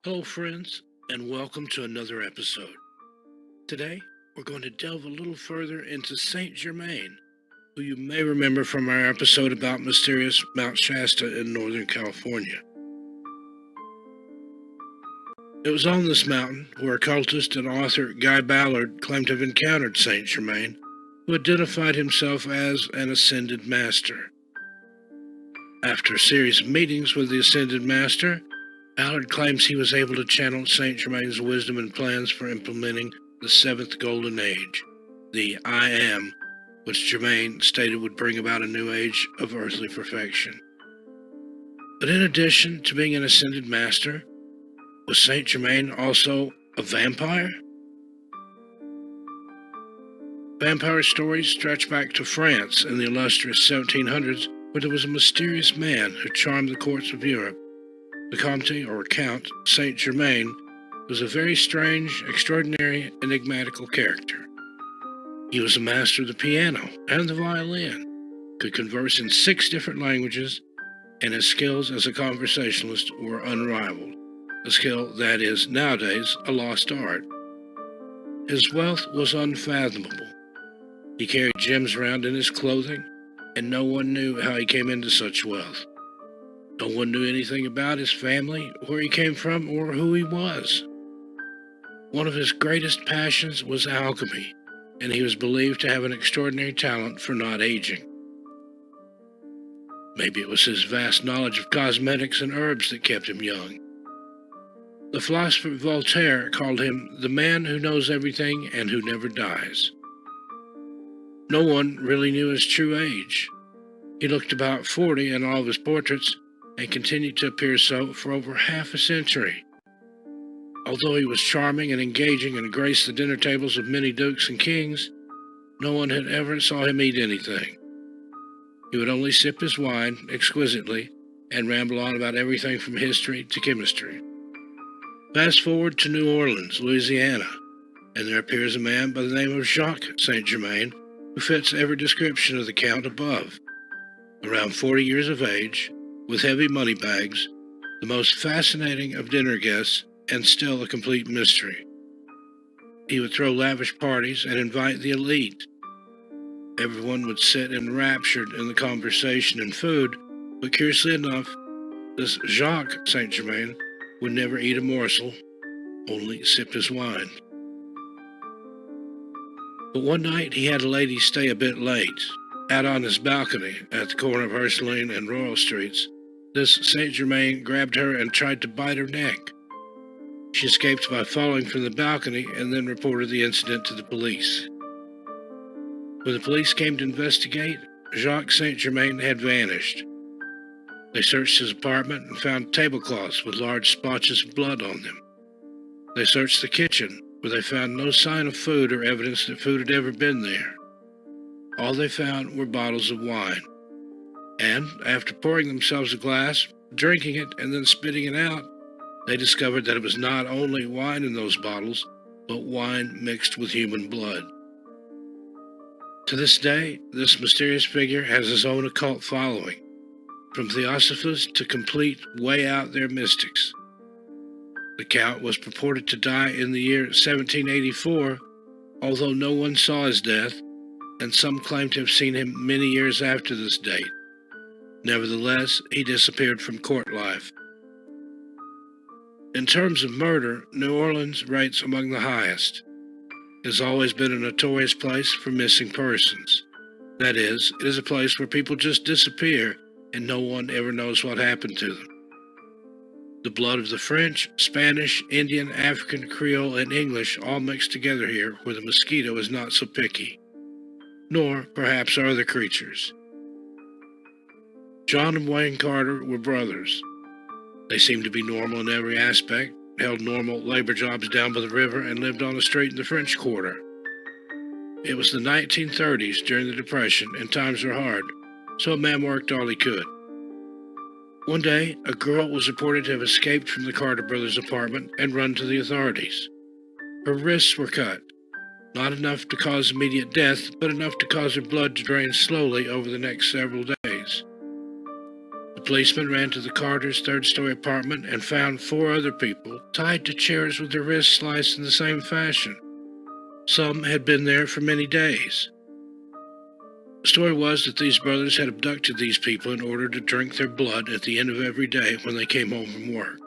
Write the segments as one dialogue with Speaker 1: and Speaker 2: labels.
Speaker 1: Hello, friends, and welcome to another episode. Today, we're going to delve a little further into Saint Germain, who you may remember from our episode about mysterious Mount Shasta in Northern California. It was on this mountain where occultist and author Guy Ballard claimed to have encountered Saint Germain, who identified himself as an ascended master. After a series of meetings with the ascended master, Ballard claims he was able to channel Saint Germain's wisdom and plans for implementing the seventh golden age, the I Am, which Germain stated would bring about a new age of earthly perfection. But in addition to being an ascended master, was Saint Germain also a vampire? Vampire stories stretch back to France in the illustrious 1700s, where there was a mysterious man who charmed the courts of Europe. The Comte, or Count, Saint Germain was a very strange, extraordinary, enigmatical character. He was a master of the piano and the violin, could converse in 6 different languages, and his skills as a conversationalist were unrivaled, a skill that is, nowadays, a lost art. His wealth was unfathomable. He carried gems around in his clothing, and no one knew how he came into such wealth. No one knew anything about his family, where he came from, or who he was. One of his greatest passions was alchemy, and he was believed to have an extraordinary talent for not aging. Maybe it was his vast knowledge of cosmetics and herbs that kept him young. The philosopher Voltaire called him the man who knows everything and who never dies. No one really knew his true age. He looked about 40 in all of his portraits, and continued to appear so for over half a century. Although he was charming and engaging and graced the dinner tables of many dukes and kings, no one had ever saw him eat anything. He would only sip his wine exquisitely and ramble on about everything from history to chemistry. Fast forward to New Orleans, Louisiana, and there appears a man by the name of Jacques Saint Germain who fits every description of the Count above. Around 40 years of age, with heavy money bags, the most fascinating of dinner guests, and still a complete mystery. He would throw lavish parties and invite the elite. Everyone would sit enraptured in the conversation and food, but curiously enough, this Jacques Saint Germain would never eat a morsel, only sip his wine. But one night he had a lady stay a bit late. Out on his balcony at the corner of Ursuline and Royal Streets, this Saint Germain grabbed her and tried to bite her neck. She escaped by falling from the balcony and then reported the incident to the police. When the police came to investigate, Jacques Saint Germain had vanished. They searched his apartment and found tablecloths with large splotches of blood on them. They searched the kitchen, where they found no sign of food or evidence that food had ever been there. All they found were bottles of wine. And after pouring themselves a glass, drinking it, and then spitting it out, they discovered that it was not only wine in those bottles, but wine mixed with human blood. To this day, this mysterious figure has his own occult following, from theosophists to complete way-out-there mystics. The Count was purported to die in the year 1784, although no one saw his death, and some claim to have seen him many years after this date. Nevertheless, he disappeared from court life. In terms of murder, New Orleans rates among the highest. It has always been a notorious place for missing persons. That is, it is a place where people just disappear and no one ever knows what happened to them. The blood of the French, Spanish, Indian, African, Creole, and English all mixed together here, where the mosquito is not so picky. Nor, perhaps, are other creatures. John and Wayne Carter were brothers. They seemed to be normal in every aspect, held normal labor jobs down by the river, and lived on a street in the French Quarter. It was the 1930s during the Depression, and times were hard, so a man worked all he could. One day, a girl was reported to have escaped from the Carter brothers' apartment and run to the authorities. Her wrists were cut, not enough to cause immediate death, but enough to cause her blood to drain slowly over the next several days. The policeman ran to the Carters' third-story apartment and found 4 other people tied to chairs with their wrists sliced in the same fashion. Some had been there for many days. The story was that these brothers had abducted these people in order to drink their blood at the end of every day when they came home from work.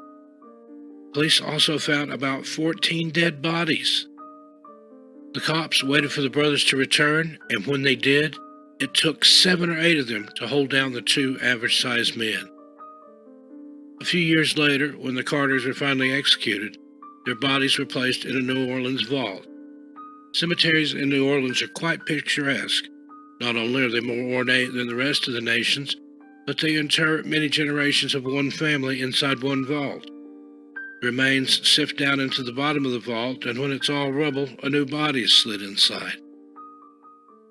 Speaker 1: Police also found about 14 dead bodies. The cops waited for the brothers to return, and when they did, it took 7 or 8 of them to hold down the 2 average-sized men. A few years later, when the Carters were finally executed, their bodies were placed in a New Orleans vault. Cemeteries in New Orleans are quite picturesque. Not only are they more ornate than the rest of the nations, but they inter many generations of one family inside one vault. The remains sift down into the bottom of the vault, and when it's all rubble, a new body is slid inside.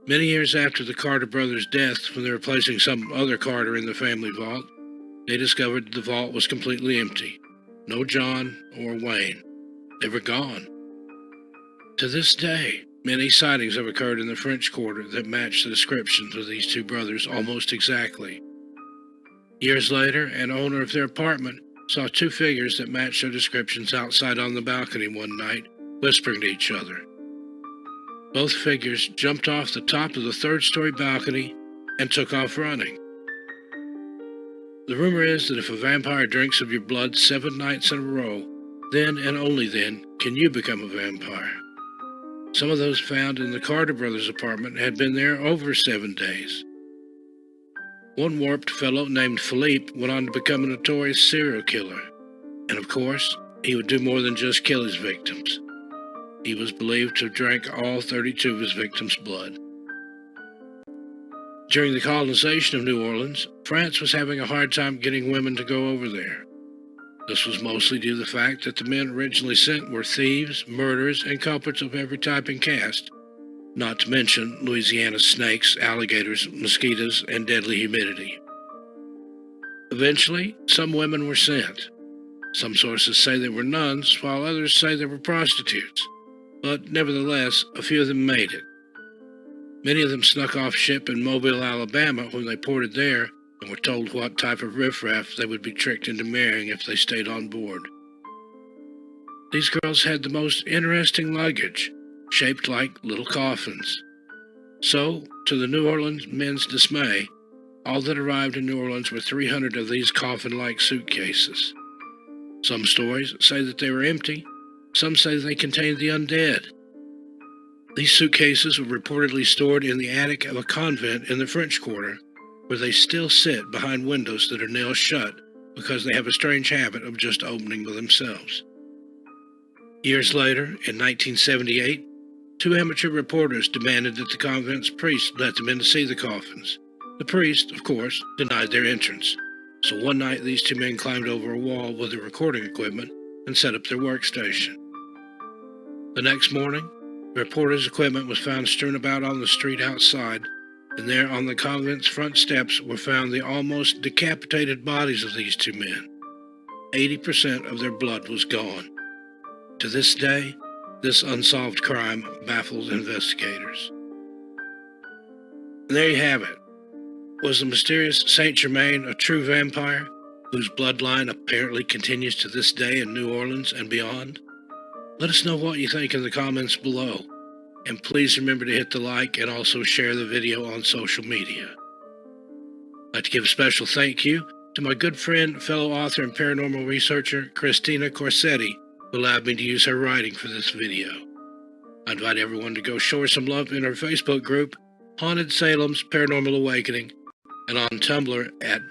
Speaker 1: Many years after the Carter brothers' death, when they were placing some other Carter in the family vault, they discovered the vault was completely empty. No John or Wayne. They were gone. To this day, many sightings have occurred in the French Quarter that match the descriptions of these 2 brothers almost exactly. Years later, an owner of their apartment saw 2 figures that matched their descriptions outside on the balcony one night, whispering to each other. Both figures jumped off the top of the 3rd-story balcony and took off running. The rumor is that if a vampire drinks of your blood 7 nights in a row, then and only then can you become a vampire. Some of those found in the Carter brothers' apartment had been there over 7 days. One warped fellow named Philippe went on to become a notorious serial killer. And of course, he would do more than just kill his victims. He was believed to have drank all 32 of his victims' blood. During the colonization of New Orleans, France was having a hard time getting women to go over there. This was mostly due to the fact that the men originally sent were thieves, murderers, and culprits of every type and caste, not to mention Louisiana's snakes, alligators, mosquitoes, and deadly humidity. Eventually, some women were sent. Some sources say they were nuns, while others say they were prostitutes. But nevertheless, a few of them made it. Many of them snuck off ship in Mobile, Alabama when they ported there and were told what type of riffraff they would be tricked into marrying if they stayed on board. These girls had the most interesting luggage, shaped like little coffins. So, to the New Orleans men's dismay, all that arrived in New Orleans were 300 of these coffin-like suitcases. Some stories say that they were empty. Some say they contained the undead. These suitcases were reportedly stored in the attic of a convent in the French Quarter, where they still sit behind windows that are nailed shut because they have a strange habit of just opening by themselves. Years later, in 1978, 2 amateur reporters demanded that the convent's priest let them in to see the coffins. The priest, of course, denied their entrance. So one night these 2 men climbed over a wall with their recording equipment and set up their workstation. The next morning, the reporter's equipment was found strewn about on the street outside, and there on the convent's front steps were found the almost decapitated bodies of these 2 men. 80% of their blood was gone. To this day, this unsolved crime baffles investigators. And there you have it. Was the mysterious Saint Germain a true vampire, whose bloodline apparently continues to this day in New Orleans and beyond? Let us know what you think in the comments below. And please remember to hit the like and also share the video on social media. I'd like to give a special thank you to my good friend, fellow author and paranormal researcher, Christina Corsetti, who allowed me to use her writing for this video. I invite everyone to go show her some love in our Facebook group, Haunted Salem's Paranormal Awakening, and on Tumblr at